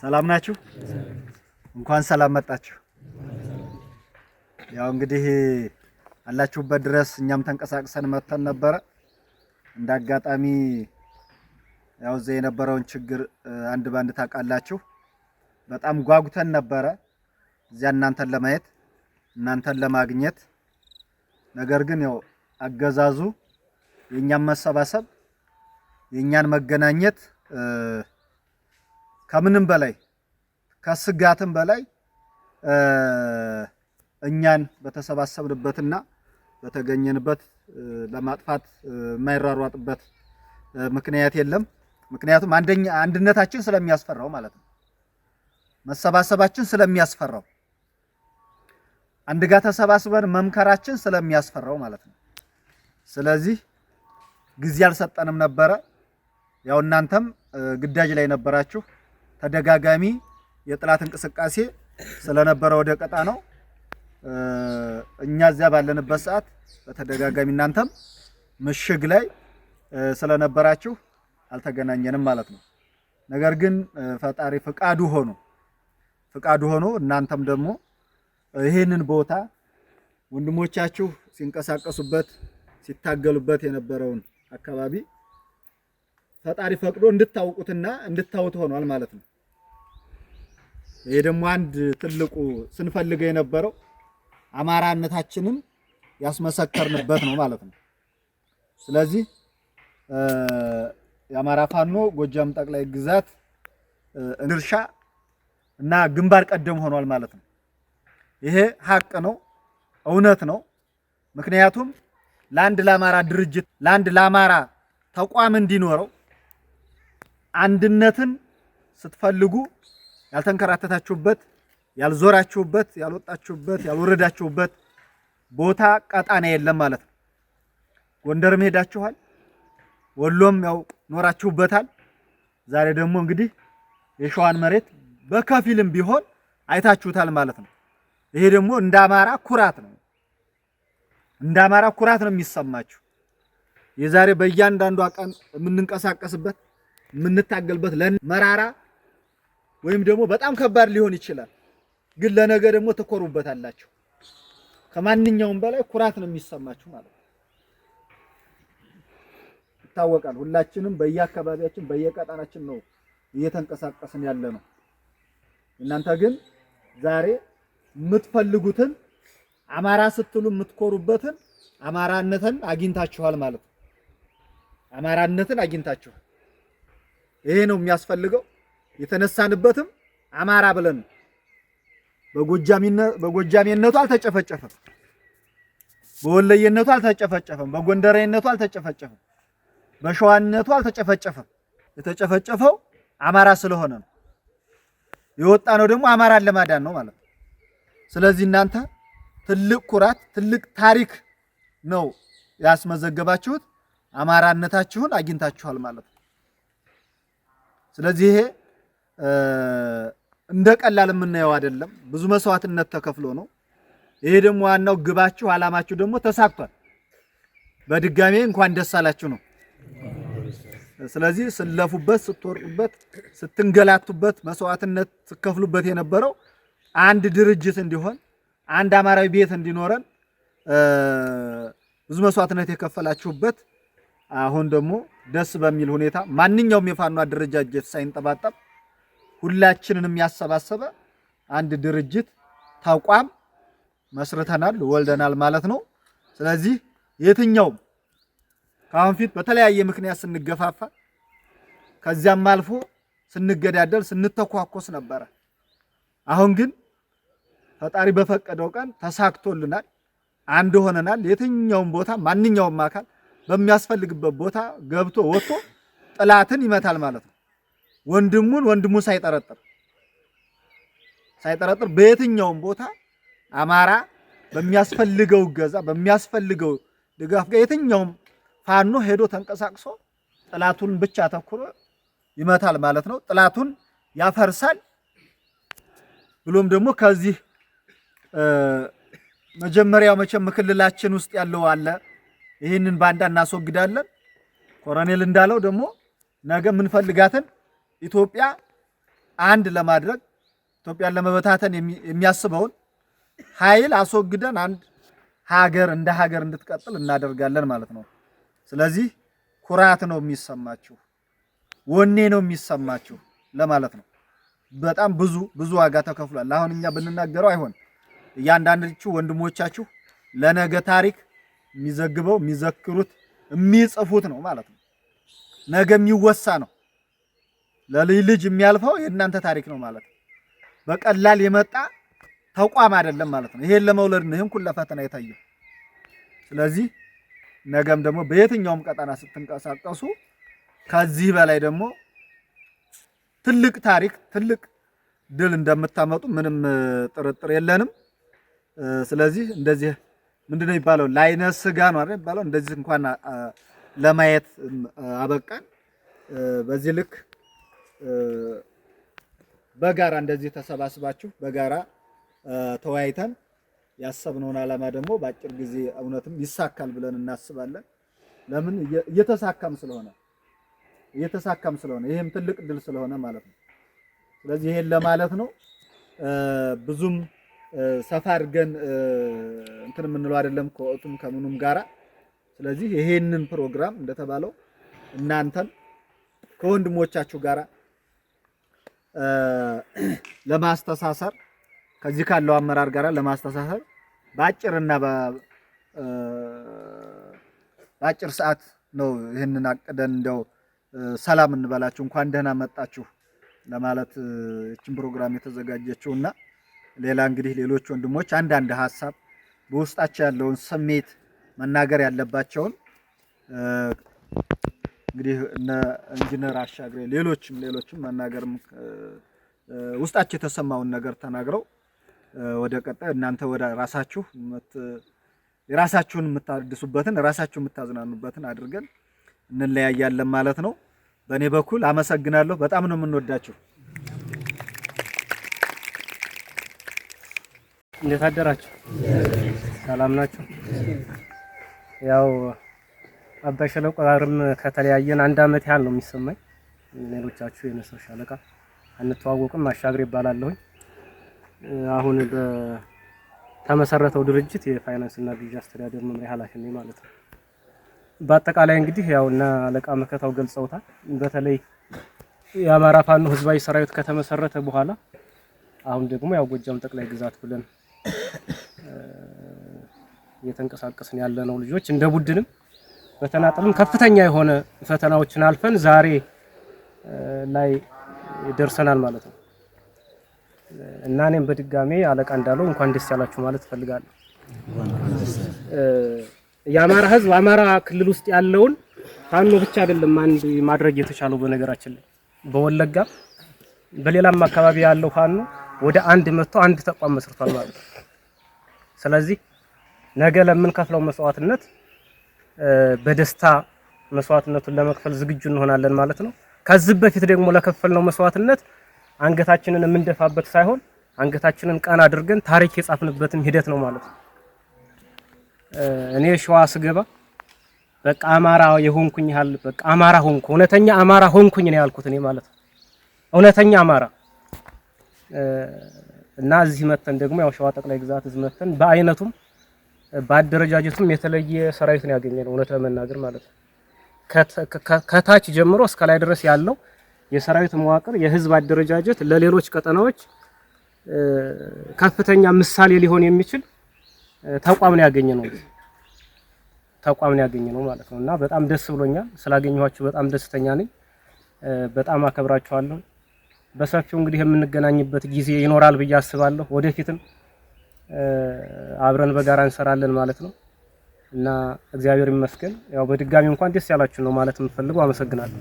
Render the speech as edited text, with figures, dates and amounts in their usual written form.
ሰላም ናችሁ? እንኳን ሰላም መጣችሁ። ያው እንግዲህ አላችሁበት ድረስ እኛም ተንቀሳቅሰን መተን ነበረ። እንዳጋጣሚ ያው እዚህ የነበረውን ችግር አንድ ባንድ ታውቃላችሁ። በጣም ጓጉተን ነበረ እዚያ እናንተን ለማየት እናንተን ለማግኘት። ነገር ግን ያው አገዛዙ የኛን መሰባሰብ የኛን መገናኘት ከምንም በላይ ከስጋትም በላይ እኛን በተሰባሰብንበትና በተገኘንበት ለማጥፋት የማይራሯጥበት ምክንያት የለም። ምክንያቱም አንድነታችን ስለሚያስፈራው ማለት ነው። መሰባሰባችን ስለሚያስፈራው፣ አንድ ጋር ተሰባስበን መምከራችን ስለሚያስፈራው ማለት ነው። ስለዚህ ጊዜ አልሰጠንም ነበረ። ያው እናንተም ግዳጅ ላይ ነበራችሁ። ተደጋጋሚ የጥላት እንቅስቃሴ ስለነበረ ወደ ቀጣናው እኛ እዚያ ባለንበት ሰዓት በተደጋጋሚ እናንተም ምሽግ ላይ ስለነበራችሁ አልተገናኘንም ማለት ነው። ነገር ግን ፈጣሪ ፍቃዱ ሆኖ እናንተም ደግሞ ይሄንን ቦታ ወንድሞቻችሁ ሲንቀሳቀሱበት ሲታገሉበት የነበረውን አካባቢ ፈጣሪ ፈቅዶ እንድታውቁትና እንድታውት ሆኗል ማለት ነው። ይሄ ደግሞ አንድ ትልቁ ስንፈልገው የነበረው አማራነታችንን ያስመሰከርንበት ነው ማለት ነው። ስለዚህ የአማራ ፋኖ ጎጃም ጠቅላይ ግዛት ድርሻ እና ግንባር ቀደም ሆኗል ማለት ነው። ይሄ ሀቅ ነው፣ እውነት ነው። ምክንያቱም ለአንድ ለአማራ ድርጅት ለአንድ ለአማራ ተቋም እንዲኖረው አንድነትን ስትፈልጉ ያልተንከራተታችሁበት፣ ያልዞራችሁበት፣ ያልወጣችሁበት፣ ያልወረዳችሁበት ቦታ ቀጣና የለም ማለት ነው። ጎንደርም ሄዳችኋል፣ ወሎም ያው ኖራችሁበታል። ዛሬ ደግሞ እንግዲህ የሸዋን መሬት በከፊልም ቢሆን አይታችሁታል ማለት ነው። ይሄ ደግሞ እንደ አማራ ኩራት ነው። እንደ አማራ ኩራት ነው የሚሰማችሁ። የዛሬ በእያንዳንዷ ቀን የምንንቀሳቀስበት የምንታገልበት ለመራራ ወይም ደግሞ በጣም ከባድ ሊሆን ይችላል፣ ግን ለነገ ደግሞ ትኮሩበታላችሁ። ከማንኛውም በላይ ኩራት ነው የሚሰማችሁ ማለት ነው። ይታወቃል። ሁላችንም በየአካባቢያችን በየቀጣናችን ነው እየተንቀሳቀስን ያለ ነው። እናንተ ግን ዛሬ የምትፈልጉትን አማራ ስትሉ የምትኮሩበትን አማራነትን አግኝታችኋል ማለት ነው። አማራነትን አግኝታችኋል። ይሄ ነው የሚያስፈልገው። የተነሳንበትም አማራ ብለን ነው። በጎጃሜነቱ አልተጨፈጨፈም፣ በወለየነቱ አልተጨፈጨፈም፣ በጎንደሬነቱ አልተጨፈጨፈም፣ በሸዋነቱ አልተጨፈጨፈም። የተጨፈጨፈው አማራ ስለሆነ ነው። የወጣ ነው ደግሞ አማራን ለማዳን ነው ማለት ነው። ስለዚህ እናንተ ትልቅ ኩራት ትልቅ ታሪክ ነው ያስመዘገባችሁት። አማራነታችሁን አግኝታችኋል ማለት ነው። ስለዚህ ይሄ እንደ ቀላል የምናየው አይደለም። ብዙ መስዋዕትነት ተከፍሎ ነው። ይሄ ደግሞ ዋናው ግባችሁ አላማችሁ ደግሞ ተሳክቷል። በድጋሜ እንኳን ደስ አላችሁ ነው። ስለዚህ ስለፉበት፣ ስትወርቁበት፣ ስትንገላቱበት፣ መስዋዕትነት ስትከፍሉበት የነበረው አንድ ድርጅት እንዲሆን አንድ አማራዊ ቤት እንዲኖረን ብዙ መስዋዕትነት የከፈላችሁበት አሁን ደግሞ ደስ በሚል ሁኔታ ማንኛውም የፋኖ አደረጃጀት ሳይንጠባጠብ ሁላችንን የሚያሰባሰበ አንድ ድርጅት ተቋም መስርተናል ወልደናል ማለት ነው። ስለዚህ የትኛውም ከአሁን ፊት በተለያየ ምክንያት ስንገፋፋ ከዚያም አልፎ ስንገዳደል ስንተኳኮስ ነበረ። አሁን ግን ፈጣሪ በፈቀደው ቀን ተሳክቶልናል፣ አንድ ሆነናል። የትኛውም ቦታ ማንኛውም አካል በሚያስፈልግበት ቦታ ገብቶ ወጥቶ ጥላትን ይመታል ማለት ነው። ወንድሙ ሳይጠረጥር በየትኛውም ቦታ አማራ በሚያስፈልገው እገዛ በሚያስፈልገው ድጋፍ ጋር የትኛውም ፋኖ ሄዶ ተንቀሳቅሶ ጥላቱን ብቻ አተኩሮ ይመታል ማለት ነው። ጥላቱን ያፈርሳል። ብሎም ደግሞ ከዚህ መጀመሪያው መቼም ክልላችን ውስጥ ያለው አለ፣ ይህንን ባንዳ እናስወግዳለን። ኮሎኔል እንዳለው ደግሞ ነገ የምንፈልጋትን ኢትዮጵያ አንድ ለማድረግ ኢትዮጵያን ለመበታተን የሚያስበውን ኃይል አስወግደን አንድ ሀገር እንደ ሀገር እንድትቀጥል እናደርጋለን ማለት ነው። ስለዚህ ኩራት ነው የሚሰማችሁ፣ ወኔ ነው የሚሰማችሁ ለማለት ነው። በጣም ብዙ ዋጋ ተከፍሏል። አሁን እኛ ብንናገረው አይሆን። እያንዳንዳችሁ ወንድሞቻችሁ ለነገ ታሪክ የሚዘግበው የሚዘክሩት የሚጽፉት ነው ማለት ነው። ነገ የሚወሳ ነው። ለልጅ የሚያልፈው የእናንተ ታሪክ ነው ማለት ነው። በቀላል የመጣ ተቋም አይደለም ማለት ነው። ይሄን ለመውለድ ነው ይሄን ሁሉ ፈተና የታየው። ስለዚህ ነገም ደግሞ በየትኛውም ቀጠና ስትንቀሳቀሱ ከዚህ በላይ ደግሞ ትልቅ ታሪክ ትልቅ ድል እንደምታመጡ ምንም ጥርጥር የለንም። ስለዚህ እንደዚህ ምንድነው የሚባለው ለዓይነ ሥጋ ነው አይደል የሚባለው እንደዚህ እንኳን ለማየት አበቃን። በዚህ ልክ በጋራ እንደዚህ ተሰባስባችሁ በጋራ ተወያይተን ያሰብነውን ዓላማ ደግሞ በአጭር ጊዜ እውነትም ይሳካል ብለን እናስባለን። ለምን እየተሳካም ስለሆነ ይሄም ትልቅ ድል ስለሆነ ማለት ነው። ስለዚህ ይሄን ለማለት ነው። ብዙም ሰፋ አድርገን እንትን የምንለው አይደለም ከወጡም ከምኑም ጋራ። ስለዚህ ይሄንን ፕሮግራም እንደተባለው እናንተም ከወንድሞቻችሁ ጋራ ለማስተሳሰር ከዚህ ካለው አመራር ጋራ ለማስተሳሰር በአጭርና በአጭር ሰዓት ነው ይሄንን አቅደን እንደው ሰላም እንበላችሁ እንኳን ደህና መጣችሁ ለማለት እቺን ፕሮግራም የተዘጋጀችውና ሌላ እንግዲህ ሌሎች ወንድሞች አንዳንድ ሐሳብ በውስጣቸው ያለውን ስሜት መናገር ያለባቸውን እንግዲህ እነ ኢንጂነር አሻግሬ ሌሎችም መናገርም ውስጣቸው የተሰማውን ነገር ተናግረው ወደ ቀጣይ እናንተ ወደ ራሳችሁ የራሳችሁን የምታድሱበትን ራሳችሁ የምታዝናኑበትን አድርገን እንለያያለን ማለት ነው። በእኔ በኩል አመሰግናለሁ። በጣም ነው የምንወዳችሁ። እንዴት አደራችሁ? ሰላም ናችሁ? ያው አባይ ሸለቆ ጋርም ከተለያየን 1 አመት ያህል ነው የሚሰማኝ። ሌሎቻችሁ የነሰው ሻለቃ አንተዋወቅም። አሻግሬ ይባላለሁ። አሁን በተመሰረተው ድርጅት የፋይናንስ እና ግዢ አስተዳደር መምሪያ ኃላፊ ነኝ ማለት ነው። በአጠቃላይ እንግዲህ ያውና አለቃ መከታው ገልጸውታል። በተለይ የአማራ ፋኖ ህዝባዊ ሰራዊት ከተመሰረተ በኋላ አሁን ደግሞ ያው ጎጃም ጠቅላይ ግዛት ብለን እየተንቀሳቀስን ያለነው ልጆች እንደ ቡድንም በተናጠልም ከፍተኛ የሆነ ፈተናዎችን አልፈን ዛሬ ላይ ደርሰናል ማለት ነው። እና እኔም በድጋሜ አለቃ እንዳለው እንኳን ደስ ያላችሁ ማለት እፈልጋለሁ። የአማራ ህዝብ አማራ ክልል ውስጥ ያለውን ፋኖ ብቻ አይደለም አንድ ማድረግ የተቻለው። በነገራችን ላይ በወለጋ በሌላም አካባቢ ያለው ፋኖ ወደ አንድ መጥቶ አንድ ተቋም መስርቷል ማለት ነው። ስለዚህ ነገ ለምን ከፍለው መስዋዕትነት በደስታ መስዋዕትነቱን ለመክፈል ዝግጁ እንሆናለን ማለት ነው። ከዚህ በፊት ደግሞ ለከፈልነው መስዋዕትነት አንገታችንን የምንደፋበት ሳይሆን አንገታችንን ቀና አድርገን ታሪክ የጻፍንበትም ሂደት ነው ማለት ነው። እኔ ሸዋ ስገባ በቃ አማራ የሆንኩኝ ያህል በቃ አማራ ሆንኩ፣ እውነተኛ አማራ ሆንኩኝ ነው ያልኩት እኔ ማለት ነው። እውነተኛ አማራ እና እዚህ መተን ደግሞ ያው ሸዋ ጠቅላይ ግዛት እዚህ መተን በአይነቱም በአደረጃጀቱም የተለየ ሰራዊትን ያገኘነው እውነት ለመናገር ማለት ነው። ከታች ጀምሮ እስከ ላይ ድረስ ያለው የሰራዊት መዋቅር የህዝብ አደረጃጀት ለሌሎች ቀጠናዎች ከፍተኛ ምሳሌ ሊሆን የሚችል ተቋም ነው ያገኘነው ማለት ነው። እና በጣም ደስ ብሎኛል ስላገኘኋችሁ በጣም ደስተኛ ነኝ። በጣም አከብራችኋለሁ። በሰፊው እንግዲህ የምንገናኝበት ጊዜ ይኖራል ብዬ አስባለሁ። ወደፊትም አብረን በጋራ እንሰራለን ማለት ነው። እና እግዚአብሔር ይመስገን። ያው በድጋሚ እንኳን ደስ ያላችሁ ነው ማለት የምፈልገው። አመሰግናለሁ።